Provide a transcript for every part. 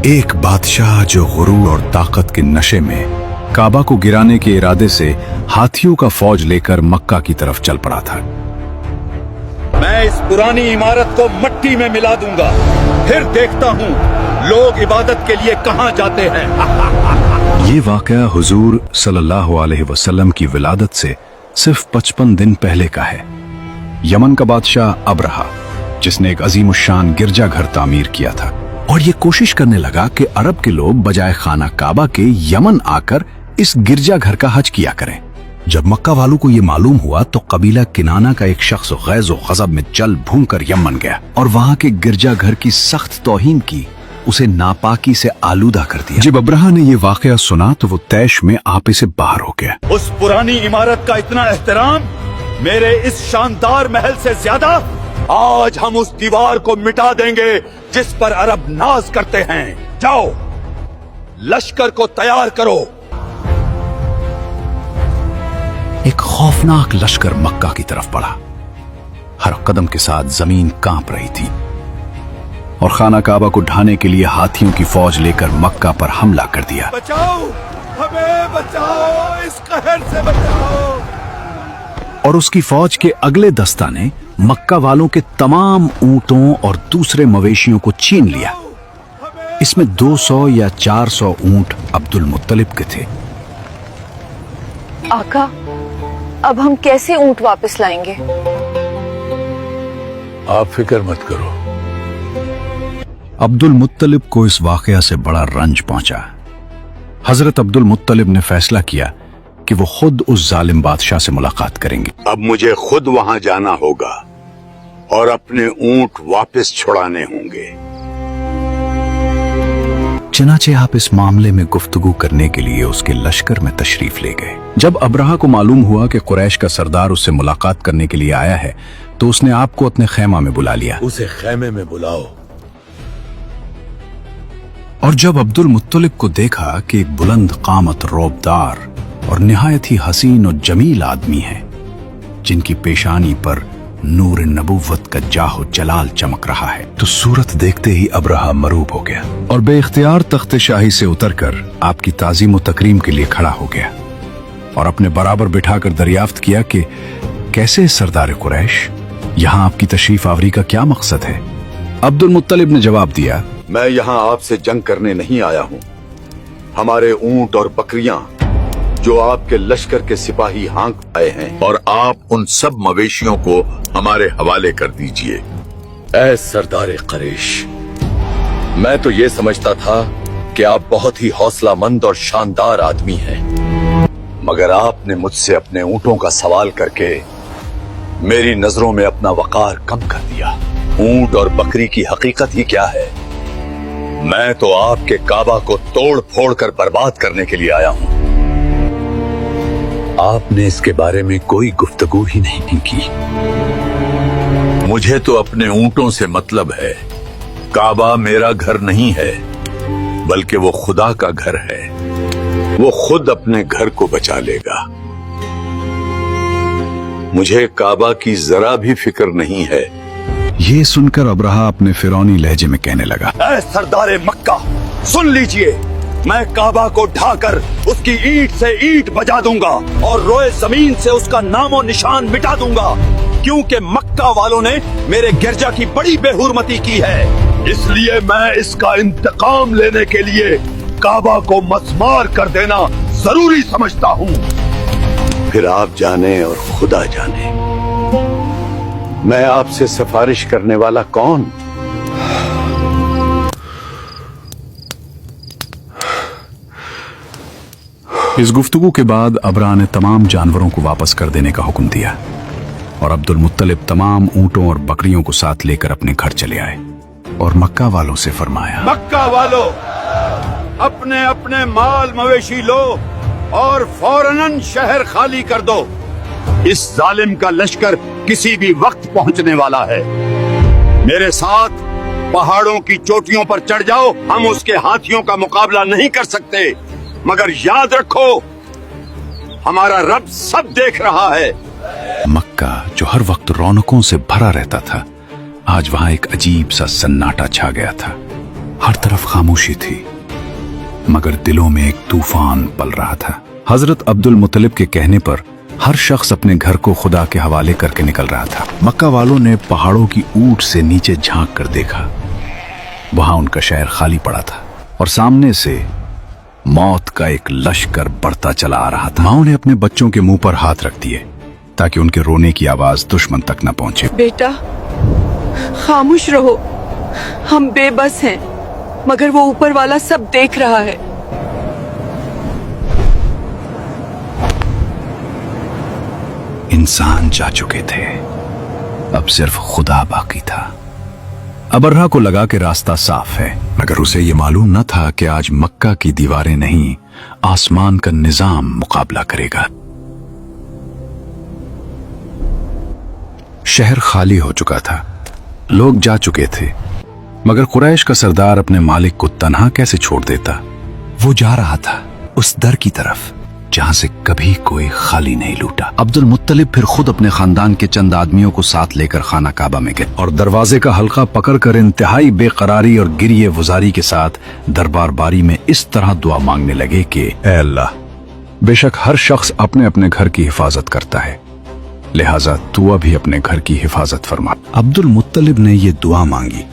एक बादशाह जो गुरूर और ताकत के नशे में काबा को गिराने के इरादे से हाथियों का फौज लेकर मक्का की तरफ चल पड़ा था। मैं इस पुरानी इमारत को मिट्टी में मिला दूंगा, फिर देखता हूँ लोग इबादत के लिए कहाँ जाते हैं। ये वाकया हुजूर सल्लल्लाहु अलैहि वसल्लम की विलादत से सिर्फ 55 दिन पहले का है। यमन का बादशाह अबरहा, जिसने एक अजीमुशान गिरजाघर तामीर किया था और ये कोशिश करने लगा कि अरब के लोग बजाय खाना काबा के यमन आकर इस गिरजाघर का हज किया करें। जब मक्का वालों को ये मालूम हुआ तो कबीला किनाना का एक शख्स गैज़ व गज़ब में जल भून कर यमन गया और वहाँ के गिरजाघर की सख्त तौहीन की, उसे नापाकी से आलूदा कर दिया। जब अबरहा ने ये वाकया सुना तो वो तैश में आपे से बाहर हो गया। उस पुरानी इमारत का इतना एहतराम मेरे इस शानदार महल से ज्यादा, आज हम उस दीवार को मिटा देंगे जिस पर अरब नाज करते हैं। जाओ, लश्कर को तैयार करो। एक खौफनाक लश्कर मक्का की तरफ बढ़ा। हर कदम के साथ जमीन कांप रही थी और खाना काबा को ढाने के लिए हाथियों की फौज लेकर मक्का पर हमला कर दिया। बचाओ, हमें बचाओ, इस कहर से बचाओ। और उसकी फौज के अगले दस्ता ने मक्का वालों के तमाम ऊंटों और दूसरे मवेशियों को छीन लिया। इसमें 200 या 400 ऊंट अब्दुल मुत्तलिब के थे। आका, अब हम कैसे ऊंट वापस लाएंगे? आप फिक्र मत करो। अब्दुल मुत्तलिब को इस वाकया से बड़ा रंज पहुंचा। हजरत अब्दुल मुत्तलिब ने फैसला किया कि वो खुद उस जालिम बादशाह से मुलाकात करेंगे। अब मुझे खुद वहां जाना होगा और अपने ऊंट वापस छुड़ाने होंगे। चनाचे आप इस मामले में गुफ्तगू करने के लिए उसके लश्कर में तशरीफ ले गए। जब अबरहा को मालूम हुआ कि कुरैश का सरदार उससे मुलाकात करने के लिए आया है तो उसने आपको अपने खैमा में बुला लिया। उसे खैमे में बुलाओ। और जब अब्दुल मुत्तलिब को देखा कि एक बुलंद कामत, रौबदार और निहायत ही हसीन और जमील आदमी है, जिनकी पेशानी पर नूर नबुव्वत का जाहो जलाल चमक रहा है, तो सूरत देखते ही अबरहा मरूब हो गया और बेइख्तियार तख्ते शाही से उतरकर आपकी ताजीम व तकरीम के लिए खड़ा हो गया और अपने बराबर बिठाकर दरियाफ्त किया कि कैसे सरदार कुरैश, यहाँ आपकी तशरीफ आवरी का क्या मकसद है? अब्दुल मुत्तलिब ने जवाब दिया, मैं यहाँ आपसे जंग करने नहीं आया हूँ। हमारे ऊंट और बकरियां जो आपके लश्कर के सिपाही हाँक आए हैं, और आप उन सब मवेशियों को हमारे हवाले कर दीजिए। ऐ सरदार कुरैश, मैं तो ये समझता था कि आप बहुत ही हौसलामंद और शानदार आदमी हैं, मगर आपने मुझसे अपने ऊंटों का सवाल करके मेरी नजरों में अपना वकार कम कर दिया। ऊंट और बकरी की हकीकत ही क्या है? मैं तो आपके काबा को तोड़ फोड़ कर बर्बाद करने के लिए आया हूँ। आपने इसके बारे में कोई गुफ्तगू ही नहीं की। मुझे तो अपने ऊंटों से मतलब है। काबा मेरा घर नहीं है, बल्कि वो खुदा का घर है। वो खुद अपने घर को बचा लेगा। मुझे काबा की जरा भी फिक्र नहीं है। ये सुनकर अबरहा अपने फिरौनी लहजे में कहने लगा, ऐ सरदार मक्का, सुन लीजिए, मैं काबा को ढाकर उसकी ईंट से ईंट बजा दूंगा और रोए जमीन से उसका नामो निशान मिटा दूंगा, क्योंकि मक्का वालों ने मेरे गिरजा की बड़ी बेहुरमती की है। इसलिए मैं इसका इंतकाम लेने के लिए काबा को मस्मार कर देना जरूरी समझता हूँ। फिर आप जाने और खुदा जाने, मैं आपसे सिफारिश करने वाला कौन? इस गुफ्तगू के बाद अबरहा ने तमाम जानवरों को वापस कर देने का हुक्म दिया और अब्दुल मुत्तलिब तमाम ऊंटों और बकरियों को साथ लेकर अपने घर चले आए और मक्का वालों से फरमाया, मक्का वालों, अपने अपने माल मवेशी लो और फौरन शहर खाली कर दो। इस जालिम का लश्कर किसी भी वक्त पहुंचने वाला है। मेरे साथ पहाड़ों की चोटियों पर चढ़ जाओ। हम उसके हाथियों का मुकाबला नहीं कर सकते, मगर याद रखो, हमारा रब सब देख रहा है। मक्का, जो हर वक्त रौनकों से भरा रहता था, आज वहां एक अजीब सा सन्नाटा छा गया था। हर तरफ खामोशी थी, मगर दिलों में एक तूफान पल रहा था। हजरत अब्दुल मुत्तलिब के कहने पर हर शख्स अपने घर को खुदा के हवाले करके निकल रहा था। मक्का वालों ने पहाड़ों की ऊंट से नीचे झांक कर देखा। वहां उनका शहर खाली पड़ा था और सामने से मौत का एक लश्कर बढ़ता चला आ रहा था। माओ ने अपने बच्चों के मुंह पर हाथ रख दिए ताकि उनके रोने की आवाज दुश्मन तक न पहुंचे। बेटा, खामोश रहो, हम बेबस हैं, मगर वो ऊपर वाला सब देख रहा है। इंसान जा चुके थे, अब सिर्फ खुदा बाकी था। अबरहा को लगा कि रास्ता साफ है, मगर उसे ये मालूम न था कि आज मक्का की दीवारें नहीं, आसमान का निजाम मुकाबला करेगा। शहर खाली हो चुका था, लोग जा चुके थे, मगर कुरैश का सरदार अपने मालिक को तन्हा कैसे छोड़ देता। वो जा रहा था उस दर की तरफ जहां से कभी कोई खाली नहीं लूटा। अब्दुल मुत्तलिब फिर खुद अपने खानदान के चंद आदमियों को साथ लेकर खाना काबा में गए और दरवाजे का हल्का पकड़कर इंतहाई बेकरारी और गिरिए गुजारी के साथ दरबार बारी में इस तरह दुआ मांगने लगे कि ऐ अल्लाह, बेशक हर शख्स अपने अपने घर की हिफाजत करता है, लिहाजा तू अभी अपने घर की हिफाजत फरमा। अब्दुल मुत्तलिब ने ये दुआ मांगी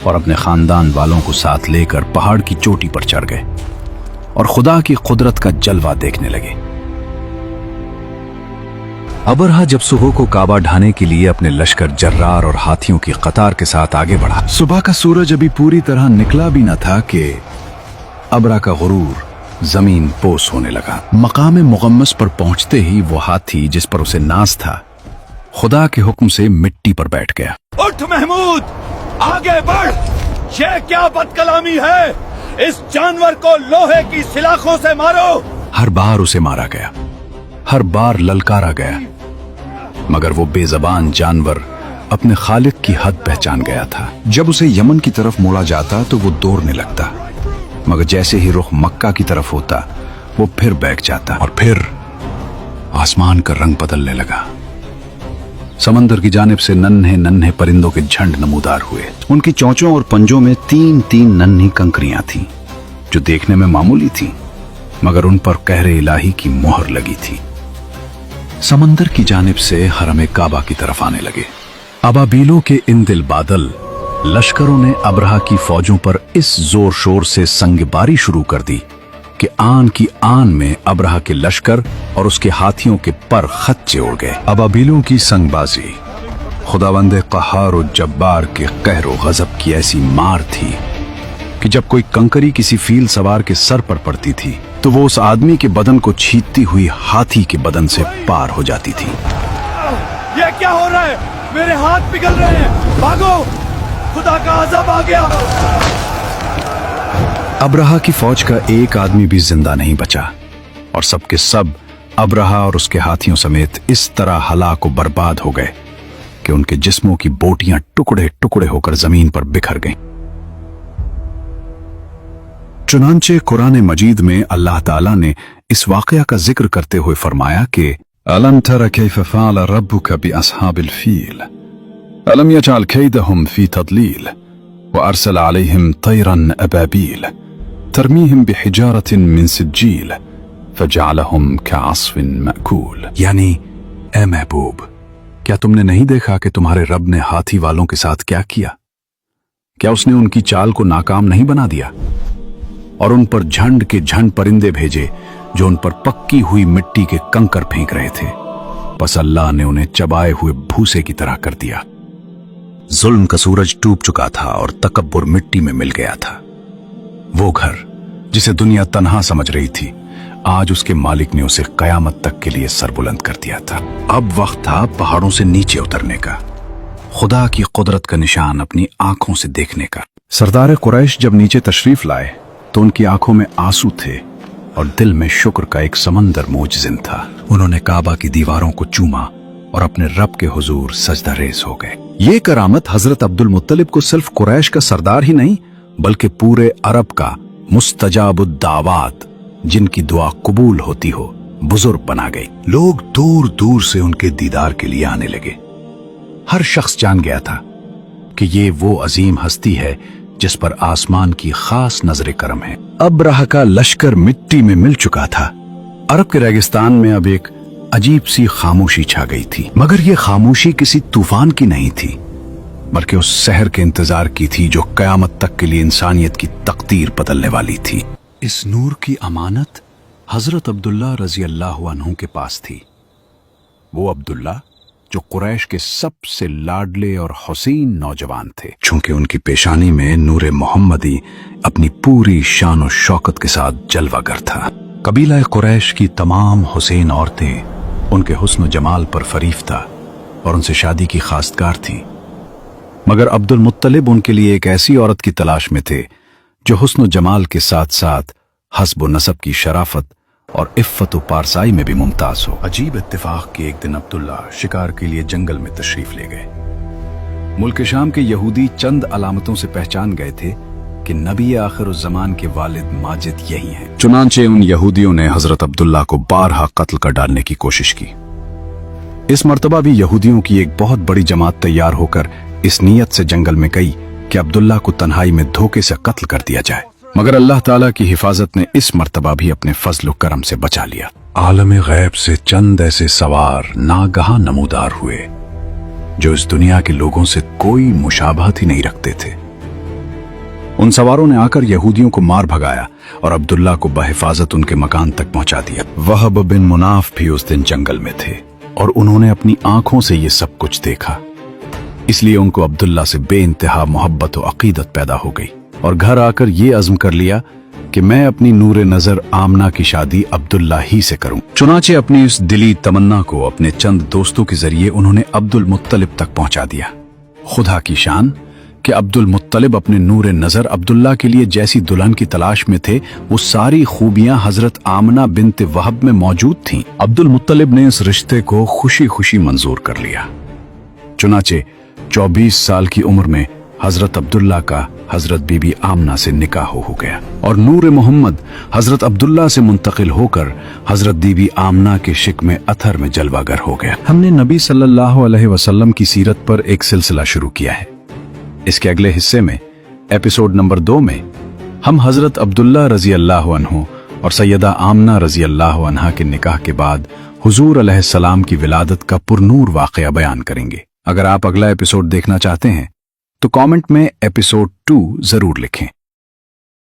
और अपने खानदान वालों को साथ लेकर पहाड़ की चोटी पर चढ़ गए और खुदा की कुदरत का जलवा देखने लगे। अबरहा जब सुबह को काबा ढाने के लिए अपने लश्कर जर्रार और हाथियों की कतार के साथ आगे बढ़ा। सुबह का सूरज अभी पूरी तरह निकला भी न था कि अबरहा का गुरूर जमीन पोस होने लगा। मकाम मुगम्मस पर पहुंचते ही वो हाथी जिस पर उसे नाज था, खुदा के हुक्म से मिट्टी पर बैठ गया। उठ महमूद, आगे बढ़। ये क्या बदकलामी है? इस जानवर को लोहे की सिलाखों से मारो। हर बार उसे मारा गया, हर बार ललकारा गया, मगर वो बेजबान जानवर अपने खालिक की हद पहचान गया था। जब उसे यमन की तरफ मोड़ा जाता तो वो दौड़ने लगता, मगर जैसे ही रुख मक्का की तरफ होता वो फिर बैठ जाता और फिर आसमान का रंग बदलने लगा। समंदर की जानिब से नन्हे नन्हे परिंदों के झंड नमूदार हुए। उनकी चोंचों और पंजों में 3-3 नन्ही कंकरियां थीं, जो देखने में मामूली थीं, मगर उन पर कहरे इलाही की मोहर लगी थी। समंदर की जानिब से हरम काबा की तरफ आने लगे। अबाबीलों के इन दिल बादल लश्करों ने अबरहा की फौजों पर इस जोर शोर से संगबारी शुरू कर दी कि आन की आन में अबरहा के लश्कर और उसके हाथियों के पर खच्चे उड़ गए। अबाबीलों की संगबाजी खुदावंदे क़हार और जब्बार के कहर और गजब की ऐसी मार थी कि जब कोई कंकरी किसी फील सवार के सर पर पड़ती थी तो वो उस आदमी के बदन को छींटती हुई हाथी के बदन से पार हो जाती थी। ये क्या हो रहा है? मेरे हाथ पिघल रहे हैं, भागो, खुदा का अज़ाब आ गया। अबरहा की फौज का एक आदमी भी जिंदा नहीं बचा और सबके सब अबरहा और उसके हाथियों समेत इस तरह हलाक और बर्बाद हो गए कि उनके जिस्मों की बोटियां टुकड़े टुकड़े होकर जमीन पर बिखर गईं। चुनांचे कुरान मजीद में अल्लाह ताला ने इस वाकया का जिक्र करते हुए फरमाया कि अलम तरा कैफ फ़अल रब्बुका बिअस्हाबिल फील अलम यजअल कैदहुम फी तदलील व अरसल अलैहिम तैरन अबाबील तरमीहिम बिहिजारतिन मिन सिज्जील फजअलहुम कअस्फिन मअकूल। यानी, ए महबूब, क्या तुमने नहीं देखा कि तुम्हारे रब ने हाथी वालों के साथ क्या किया? क्या उसने उनकी चाल को नाकाम नहीं बना दिया और उन पर झंड के झंड परिंदे भेजे जो उन पर पक्की हुई मिट्टी के कंकर फेंक रहे थे? बस अल्लाह ने उन्हें चबाए हुए भूसे की तरह कर दिया। जुल्म का सूरज डूब चुका था और तकब्बुर मिट्टी में मिल गया था। वो घर जिसे दुनिया तन्हा समझ रही थी, आज उसके मालिक ने उसे कयामत तक के लिए सरबुलंद कर दिया था। अब वक्त था पहाड़ों से नीचे उतरने का, खुदा की कुदरत का निशान अपनी आंखों से देखने का। सरदार कुरैश जब नीचे तशरीफ लाए तो उनकी आंखों में आंसू थे और दिल में शुक्र का एक समंदर मोजजिन था। उन्होंने काबा की दीवारों को चूमा और अपने रब के हुजूर सजदा रेज़ हो गए। ये करामत हजरत अब्दुल मुत्तलिब को सिर्फ कुरैश का सरदार ही नहीं बल्कि पूरे अरब का मुस्तजाबुद्दावात, जिनकी दुआ कबूल होती हो, बुजुर्ग बना गई। लोग दूर दूर से उनके दीदार के लिए आने लगे। हर शख्स जान गया था कि ये वो अजीम हस्ती है जिस पर आसमान की खास नजर करम है। अब्राहा का लश्कर मिट्टी में मिल चुका था। अरब के रेगिस्तान में अब एक अजीब सी खामोशी छा गई थी, मगर यह खामोशी किसी तूफान की नहीं थी, बल्कि उस सहर के इंतजार की थी जो कयामत तक के लिए इंसानियत की तकदीर बदलने वाली थी। इस नूर की अमानत हजरत अब्दुल्ला रजी अल्लाह अन्हु के पास थी। वो अब्दुल्ला जो कुरैश के सबसे लाडले और हसीन नौजवान थे, चूंकि उनकी पेशानी में नूरे मोहम्मदी अपनी पूरी शान और शौकत के साथ जलवागर था। कबीला कुरैश की तमाम हुसैन औरतें उनके हुस्न जमाल पर फरीफ्ता और उनसे शादी की खास्तगार थीं, मगर अब्दुल मुत्तलिब उनके लिए एक ऐसी औरत की तलाश में थे जो हुस्न जमाल के साथ साथ हस्ब व नसब की शराफत और इफ्फत व पारसाई में भी मुमताज हो। अजीब इत्तेफाक के एक दिन अब्दुल्ला शिकार के लिए जंगल में तशरीफ ले गए। मुल्क शाम के यहूदी चंद अलामतों से पहचान गए थे कि नबी आखिरुज़्ज़मान के वालिद माजिद यही हैं। चुनांचे उन यहूदियों ने हजरत अब्दुल्ला को बारहा कत्ल कर डालने की कोशिश की। इस मर्तबा भी यहूदियों की एक बहुत बड़ी जमात तैयार होकर इस नीयत से जंगल में गई कि अब्दुल्ला को तन्हाई में धोखे से कत्ल कर दिया जाए, मगर अल्लाह ताला की हिफाजत ने इस मर्तबा भी अपने फजल करम से बचा लिया। आलम गैब से चंद ऐसे सवार नागहा नमूदार हुए जो इस दुनिया के लोगों से कोई मुशाबहत ही नहीं रखते थे। उन सवारों ने आकर यहूदियों को मार भगाया और अब्दुल्ला को बहिफाजत उनके मकान तक पहुंचा दिया। वहब बिन मुनाफ भी उस दिन जंगल में थे और उन्होंने अपनी आंखों से ये सब कुछ देखा, इसलिए उनको अब्दुल्ला से बेइंतहा मोहब्बत और अकीदत पैदा हो गई और घर आकर ये अज़्म कर लिया कि मैं अपनी नूरे नजर आमना की शादी अब्दुल्ला ही से करूं। चुनाचे अपनी इस दिली तमन्ना को अपने चंद दोस्तों के जरिए उन्होंने अब्दुल मुत्तलिब तक पहुंचा दिया। खुदा की शान कि अब्दुल मुत्तलिब अपने नूरे नजर अब्दुल्ला के लिए जैसी दुल्हन की तलाश में थे, वो सारी खूबियां हजरत आमना बिन्त वहब में मौजूद थीं। अब्दुल मुत्तलिब ने इस रिश्ते को खुशी खुशी मंजूर कर लिया। चुनाचे 24 साल की उम्र में हजरत अब्दुल्ला का हजरत बीबी आमना से निकाह हो गया और नूर मोहम्मद हजरत अब्दुल्ला से मुंतकिल होकर हजरत बीबी आमना के शिक में अथर में जलवागर हो गया। हमने नबी सल्लल्लाहु अलैहि वसल्लम की सीरत पर एक सिलसिला शुरू किया है। इसके अगले हिस्से में, एपिसोड नंबर 2 में, हम हजरत अब्दुल्ला रजी अल्लाह अन्हु और सैयदा आमना रजी अल्लाह अन्हा के निकाह के बाद हुजूर अलैहिस्सलाम की विलादत का पुरनूर वाकया बयान करेंगे। अगर आप अगला एपिसोड देखना चाहते हैं तो कमेंट में एपिसोड 2 जरूर लिखें।